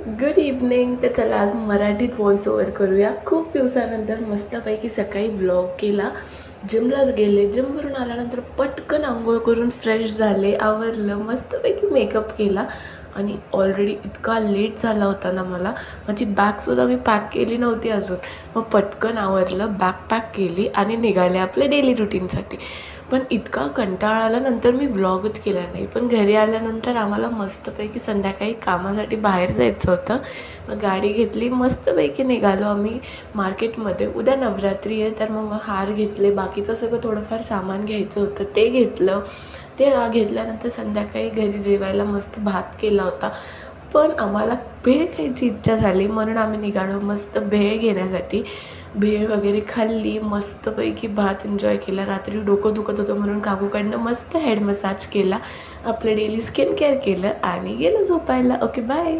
Good evening. तर चला आज मराठीत व्हॉइस ओव्हर करूया. खूप दिवसानंतर मस्तपैकी सकाळी व्लॉग केला. जिमलाच गेले. जिमवरून आल्यानंतर पटकन आंघोळ करून फ्रेश झाले, आवरलं, मस्तपैकी मेकअप केला आणि ऑलरेडी इतका लेट झाला होता ना मला. माझी बॅगसुद्धा मी पॅक केली नव्हती अजून. मग पटकन आवरलं, बॅग पॅक केली आणि निघाले आपल्या डेली रुटीनसाठी. पण इतका कंटाळा आल्यानंतर मी व्लॉगच केला नाही. पण घरी आल्यानंतर आम्हाला मस्तपैकी संध्याकाळी कामासाठी बाहेर जायचं होतं. मग गाडी घेतली, मस्तपैकी निघालो आम्ही मार्केटमध्ये. उद्या नवरात्री आहे, तर मग हार घेतले, बाकीचं सगळं थोडंफार सामान घ्यायचं होतं ते घेतलं. ते घेतल्यानंतर संध्याकाळी घरी जेवायला मस्त भात केला होता. पण आम्हाला भेळ खायची इच्छा झाली म्हणून आम्ही निघालो मस्त भेळ घेण्यासाठी. भेळ वगैरे खाल्ली, मस्तपैकी भात एन्जॉय केला. रात्री डोकं दुखत होतं म्हणून काकूकडनं मस्त हेड मसाज केला, आपलं डेली स्किन केअर केलं आणि गेलं झोपायला. Okay, bye.